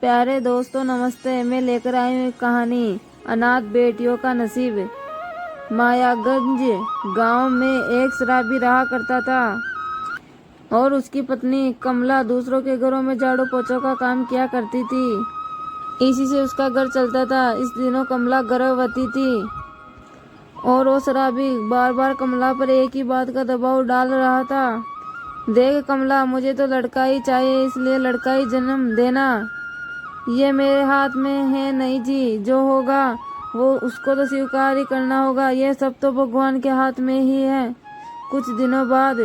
प्यारे दोस्तों नमस्ते। मैं लेकर आई हूँ एक कहानी, अनाथ बेटियों का नसीब। मायागंज गांव में एक शराबी रहा करता था और उसकी पत्नी कमला दूसरों के घरों में झाड़ू पोछा का काम किया करती थी। इसी से उसका घर चलता था। इस दिनों कमला गर्भवती थी और वो शराबी बार बार कमला पर एक ही बात का दबाव डाल रहा था। देख कमला, मुझे तो लड़का ही चाहिए, इसलिए लड़का ही जन्म देना। ये मेरे हाथ में है नहीं जी, जो होगा वो उसको तो स्वीकार ही करना होगा। यह सब तो भगवान के हाथ में ही है। कुछ दिनों बाद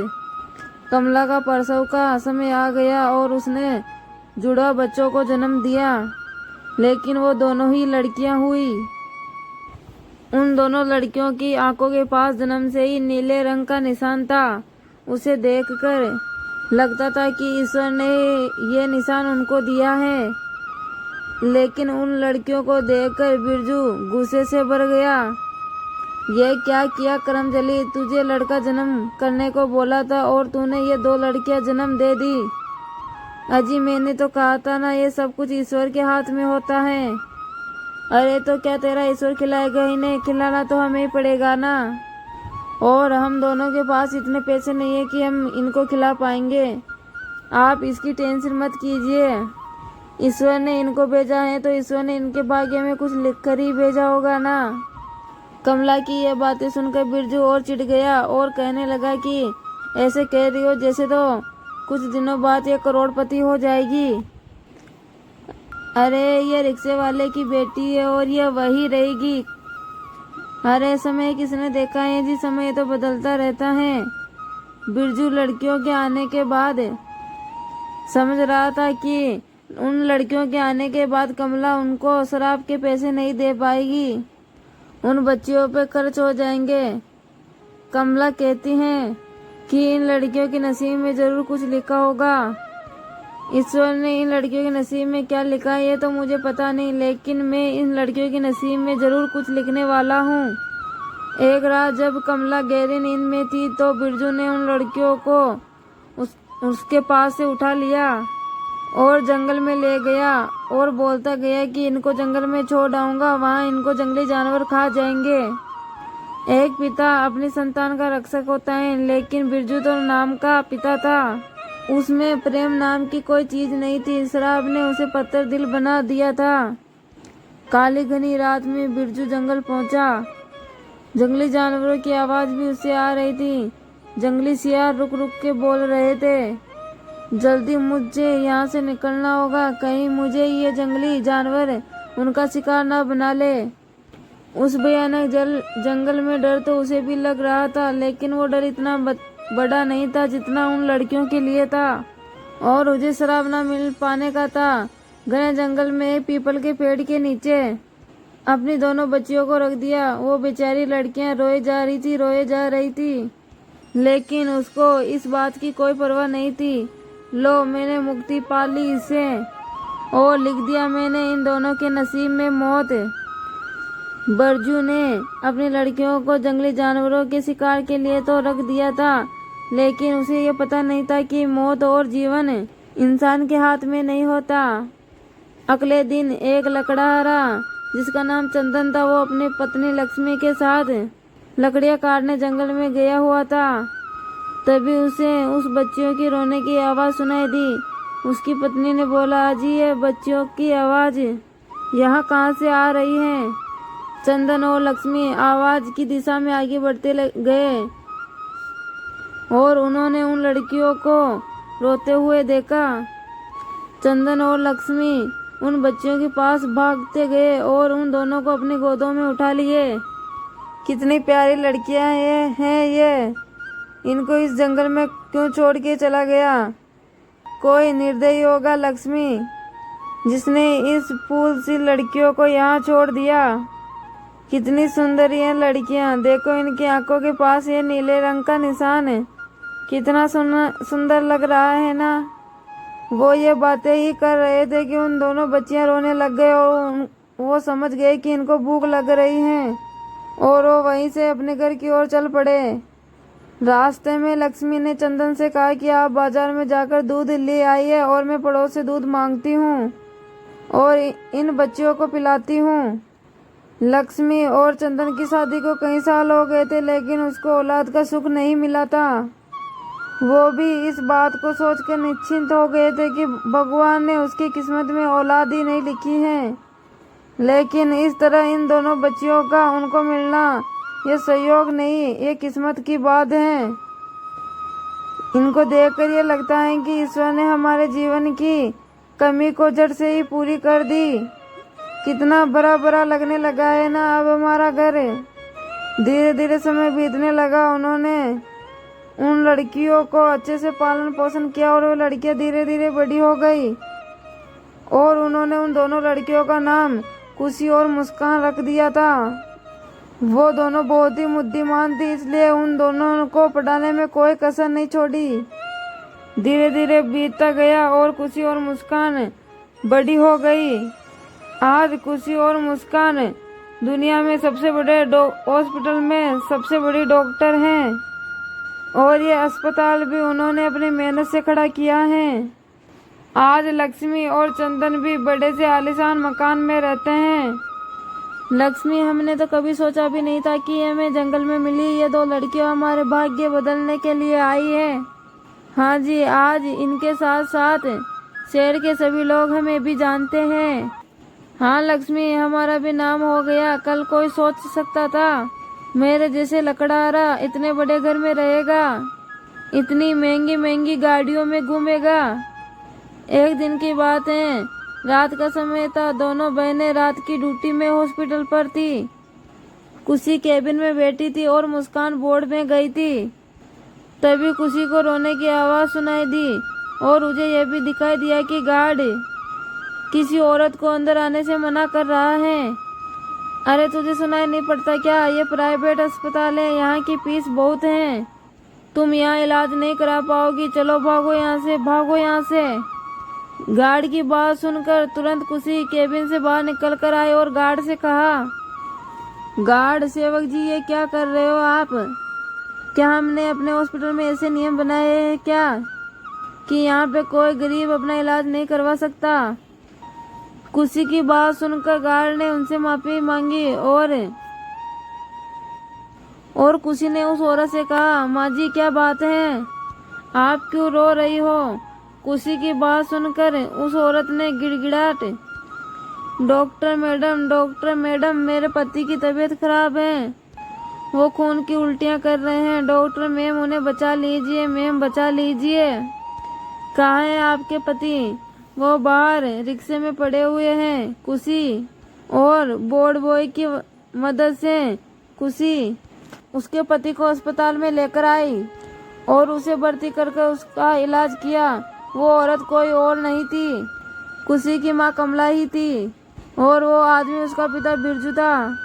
कमला का प्रसव का समय आ गया और उसने जुड़वा बच्चों को जन्म दिया, लेकिन वो दोनों ही लड़कियां हुई। उन दोनों लड़कियों की आंखों के पास जन्म से ही नीले रंग का निशान था। उसे देखकर लगता था कि ईश्वर ने ये निशान उनको दिया है। लेकिन उन लड़कियों को देखकर बिरजू गुस्से से भर गया। ये क्या किया करमजली, तुझे लड़का जन्म करने को बोला था और तूने ये दो लड़कियां जन्म दे दी। अजी मैंने तो कहा था ना, ये सब कुछ ईश्वर के हाथ में होता है। अरे तो क्या तेरा ईश्वर खिलाएगा ही नहीं, खिलाना तो हमें ही पड़ेगा ना। और हम दोनों के पास इतने पैसे नहीं है कि हम इनको खिला पाएंगे। आप इसकी टेंशन मत कीजिए। ईश्वर ने इनको भेजा है तो ईश्वर ने इनके भाग्य में कुछ लिखकर ही भेजा होगा ना। कमला की यह बातें सुनकर बिरजू और चिढ़ गया और कहने लगा कि ऐसे कह रही हो जैसे तो कुछ दिनों बाद ये करोड़पति हो जाएगी। अरे ये रिक्शे वाले की बेटी है और ये वही रहेगी। अरे समय किसने देखा है जी, समय तो बदलता रहता है। बिरजू लड़कियों के आने के बाद समझ रहा था कि उन लड़कियों के आने के बाद कमला उनको शराब के पैसे नहीं दे पाएगी, उन बच्चियों पे खर्च हो जाएंगे। कमला कहती हैं कि इन लड़कियों के नसीब में जरूर कुछ लिखा होगा। ईश्वर ने इन लड़कियों के नसीब में क्या लिखा है ये तो मुझे पता नहीं, लेकिन मैं इन लड़कियों के नसीब में जरूर कुछ लिखने वाला हूँ। एक रात जब कमला गहरी नींद में थी तो बिरजू ने उन लड़कियों को उसके पास से उठा लिया और जंगल में ले गया और बोलता गया कि इनको जंगल में छोड़ आऊंगा, वहाँ इनको जंगली जानवर खा जाएंगे। एक पिता अपनी संतान का रक्षक होता है, लेकिन बिरजू तो नाम का पिता था। उसमें प्रेम नाम की कोई चीज नहीं थी। शराब ने उसे पत्थर दिल बना दिया था। काली घनी रात में बिरजू जंगल पहुंचा। जंगली जानवरों की आवाज भी उससे आ रही थी। जंगली सियार रुक रुक के बोल रहे थे, जल्दी मुझे यहाँ से निकलना होगा, कहीं मुझे ये जंगली जानवर उनका शिकार ना बना ले। उस भयानक जंगल में डर तो उसे भी लग रहा था, लेकिन वो डर इतना बड़ा नहीं था जितना उन लड़कियों के लिए था और उसे शराब न मिल पाने का था। घने जंगल में एक पीपल के पेड़ के नीचे अपनी दोनों बच्चियों को रख दिया। वो बेचारी लड़कियां रोए जा रही थी, लेकिन उसको इस बात की कोई परवाह नहीं थी। लो मैंने मुक्ति पा ली इसे और लिख दिया मैंने इन दोनों के नसीब में मौत। बिरजू ने अपनी लड़कियों को जंगली जानवरों के शिकार के लिए तो रख दिया था, लेकिन उसे ये पता नहीं था कि मौत और जीवन इंसान के हाथ में नहीं होता। अगले दिन एक लकड़हारा जिसका नाम चंदन था, वो अपनी पत्नी लक्ष्मी के साथ लकड़ियां काटने जंगल में गया हुआ था। तभी उसे उस बच्चियों की रोने की आवाज सुनाई दी। उसकी पत्नी ने बोला, अजी ये बच्चियों की आवाज यहाँ कहाँ से आ रही है। चंदन और लक्ष्मी आवाज की दिशा में आगे बढ़ते गए और उन्होंने उन लड़कियों को रोते हुए देखा। चंदन और लक्ष्मी उन बच्चियों के पास भागते गए और उन दोनों को अपनी गोदों में उठा लिए। कितनी प्यारी लड़कियां हैं ये, इनको इस जंगल में क्यों छोड़ के चला गया। कोई निर्दयी होगा लक्ष्मी जिसने इस फूल सी लड़कियों को यहाँ छोड़ दिया। कितनी सुंदर ये लड़कियां, देखो इनकी आंखों के पास ये नीले रंग का निशान है, कितना सुंदर लग रहा है ना। वो ये बातें ही कर रहे थे कि उन दोनों बच्चियां रोने लग गए और वो समझ गए कि इनको भूख लग रही है और वो वहीं से अपने घर की ओर चल पड़े। रास्ते में लक्ष्मी ने चंदन से कहा कि आप बाजार में जाकर दूध ले आइए और मैं पड़ोस से दूध मांगती हूँ। और इन बच्चियों को पिलाती हूँ। लक्ष्मी और चंदन की शादी को कई साल हो गए थे, लेकिन उसको औलाद का सुख नहीं मिला था। वो भी इस बात को सोचकर निश्चिंत हो गए थे कि भगवान ने उसकी किस्मत में औलाद ही नहीं लिखी है। लेकिन इस तरह इन दोनों बच्चियों का उनको मिलना ये संयोग नहीं, ये किस्मत की बात है। इनको देखकर ये लगता है कि ईश्वर ने हमारे जीवन की कमी को जड़ से ही पूरी कर दी। कितना बड़ा बड़ा लगने लगा है ना अब हमारा घर। धीरे धीरे समय बीतने लगा। उन्होंने उन लड़कियों को अच्छे से पालन पोषण किया और वो लड़कियां धीरे धीरे बड़ी हो गई और उन्होंने उन दोनों लड़कियों का नाम खुशी और मुस्कान रख दिया था। वो दोनों बहुत ही बुद्धिमान थी, इसलिए उन दोनों को पढ़ाने में कोई कसर नहीं छोड़ी। धीरे धीरे बीतता गया और खुशी और मुस्कान बड़ी हो गई। आज खुशी और मुस्कान दुनिया में सबसे बड़े हॉस्पिटल में सबसे बड़ी डॉक्टर हैं और ये अस्पताल भी उन्होंने अपनी मेहनत से खड़ा किया है। आज लक्ष्मी और चंदन भी बड़े से आलीशान मकान में रहते हैं। लक्ष्मी, हमने तो कभी सोचा भी नहीं था कि हमें जंगल में मिली ये दो लड़कियां हमारे भाग्य बदलने के लिए आई है। हाँ जी, आज इनके साथ साथ शहर के सभी लोग हमें भी जानते हैं। हाँ लक्ष्मी, हमारा भी नाम हो गया। कल कोई सोच सकता था मेरे जैसे लकड़हारा इतने बड़े घर में रहेगा, इतनी महंगी महंगी गाड़ियों में घूमेगा। एक दिन की बात है, रात का समय था। दोनों बहनें रात की ड्यूटी में हॉस्पिटल पर थी। खुशी केबिन में बैठी थी और मुस्कान बोर्ड में गई थी। तभी खुशी को रोने की आवाज़ सुनाई दी और मुझे यह भी दिखाई दिया कि गार्ड किसी औरत को अंदर आने से मना कर रहा है। अरे तुझे सुनाई नहीं पड़ता क्या? ये प्राइवेट अस्पताल है, यहाँ की फीस बहुत है, तुम यहाँ इलाज नहीं करा पाओगी। चलो भागो यहाँ से, भागो यहाँ से। गार्ड की बात सुनकर तुरंत खुशी केबिन से बाहर निकल कर आई और गार्ड से कहा, गार्ड सेवक जी, ये क्या कर रहे हो आप? क्या हमने अपने हॉस्पिटल में ऐसे नियम बनाए हैं क्या कि यहाँ पे कोई गरीब अपना इलाज नहीं करवा सकता? खुशी की बात सुनकर गार्ड ने उनसे माफी मांगी और खुशी ने उस औरत से कहा, माँ जी क्या बात है, आप क्यों रो रही हो? खुशी की बात सुनकर उस औरत ने गिड़गिड़ाहट, डॉक्टर मैडम, मेरे पति की तबीयत खराब है, वो खून की उल्टियाँ कर रहे हैं। डॉक्टर मैम, उन्हें बचा लीजिए, मैम बचा लीजिए। कहाँ हैं आपके पति? वो बाहर रिक्शे में पड़े हुए हैं। खुशी और बोर्ड बॉय की मदद से खुशी उसके पति को अस्पताल में लेकर आई और उसे भर्ती करके उसका इलाज किया। वो औरत कोई और नहीं थी, खुशी की माँ कमला ही थी और वो आदमी उसका पिता बिरजू था।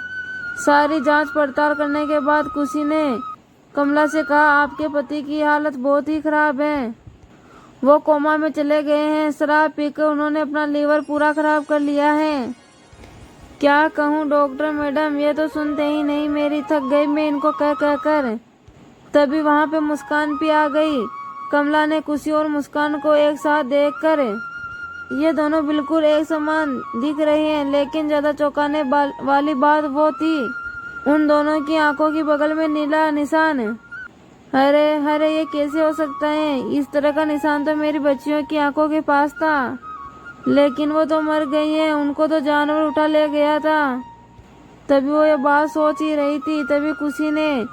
सारी जांच पड़ताल करने के बाद खुशी ने कमला से कहा, आपके पति की हालत बहुत ही खराब है, वो कोमा में चले गए हैं। शराब पीकर उन्होंने अपना लीवर पूरा खराब कर लिया है। क्या कहूँ डॉक्टर मैडम, ये तो सुनते ही नहीं, मेरी थक गई मैं इनको कह कर। तभी वहाँ पे मुस्कान भी आ गई। कमला ने खुशी और मुस्कान को एक साथ देखकर, ये दोनों बिल्कुल एक समान दिख रही हैं, लेकिन ज्यादा चौंकाने वाली बात वो थी उन दोनों की आंखों की बगल में नीला निशान। अरे ये कैसे हो सकता है? इस तरह का निशान तो मेरी बच्चियों की आंखों के पास था, लेकिन वो तो मर गई हैं, उनको तो जानवर उठा ले गया था। तभी वो ये बात सोच ही रही थी। तभी खुशी ने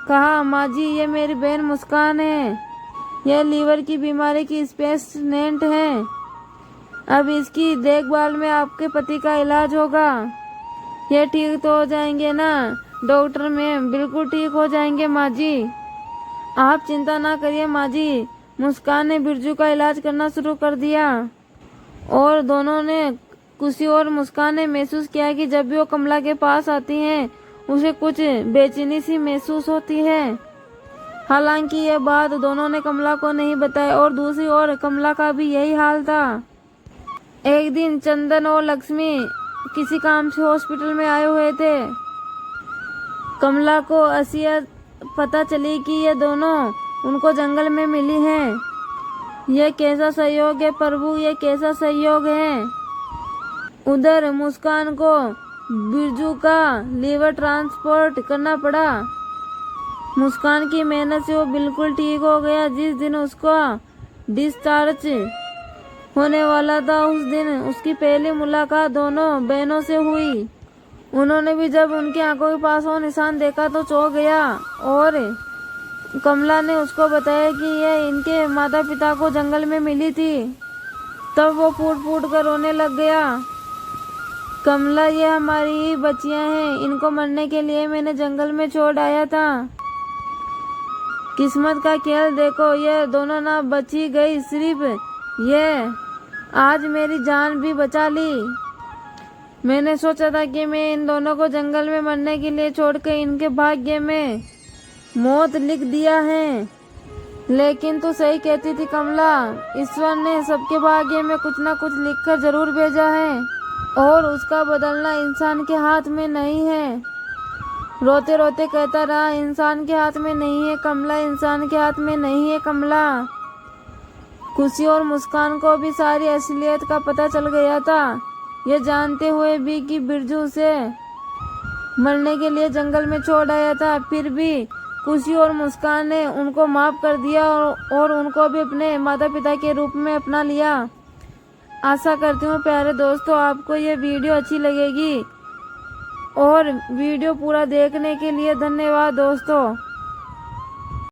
कहा, माँ जी ये मेरी बहन मुस्कान है, यह लीवर की बीमारी की पेशेंट है। अब इसकी देखभाल में आपके पति का इलाज होगा। ये ठीक तो हो जाएंगे ना डॉक्टर मैम? बिल्कुल ठीक हो जाएंगे माँ जी, आप चिंता ना करिए माँ जी। मुस्कान ने बिरजू का इलाज करना शुरू कर दिया और दोनों ने, खुशी और मुस्कान ने महसूस किया कि जब भी वो कमला के पास आती हैं उसे कुछ बेचैनी सी महसूस होती है। हालांकि ये बात दोनों ने कमला को नहीं बताई और दूसरी ओर कमला का भी यही हाल था। एक दिन चंदन और लक्ष्मी किसी काम से हॉस्पिटल में आए हुए थे। कमला को असलियत पता चली कि ये दोनों उनको जंगल में मिली हैं। यह कैसा सहयोग है प्रभु, ये कैसा सहयोग है। उधर मुस्कान को बिरजू का लीवर ट्रांसपोर्ट करना पड़ा। मुस्कान की मेहनत से वो बिल्कुल ठीक हो गया। जिस दिन उसका डिस्चार्ज होने वाला था उस दिन उसकी पहली मुलाकात दोनों बहनों से हुई। उन्होंने भी जब उनकी आंखों के पास वो निशान देखा तो चौंक गया और कमला ने उसको बताया कि यह इनके माता पिता को जंगल में मिली थी। तब वो फूट फूट कर रोने लग गया। कमला, ये हमारी ही बच्चियां हैं, इनको मरने के लिए मैंने जंगल में छोड़ आया था। किस्मत का खेल देखो, ये दोनों ना बची गई, सिर्फ ये आज मेरी जान भी बचा ली। मैंने सोचा था कि मैं इन दोनों को जंगल में मरने के लिए छोड़कर इनके भाग्य में मौत लिख दिया है, लेकिन तू सही कहती थी कमला, ईश्वर ने सबके भाग्य में कुछ न कुछ लिखकर जरूर भेजा है और उसका बदलना इंसान के हाथ में नहीं है। रोते रोते कहता रहा, इंसान के हाथ में नहीं है कमला, इंसान के हाथ में नहीं है कमला। खुशी और मुस्कान को भी सारी असलियत का पता चल गया था। ये जानते हुए भी कि बिरजू उसे मरने के लिए जंगल में छोड़ आया था, फिर भी खुशी और मुस्कान ने उनको माफ कर दिया और उनको भी अपने माता पिता के रूप में अपना लिया। आशा करती हूँ प्यारे दोस्तों आपको ये वीडियो अच्छी लगेगी और वीडियो पूरा देखने के लिए धन्यवाद दोस्तों।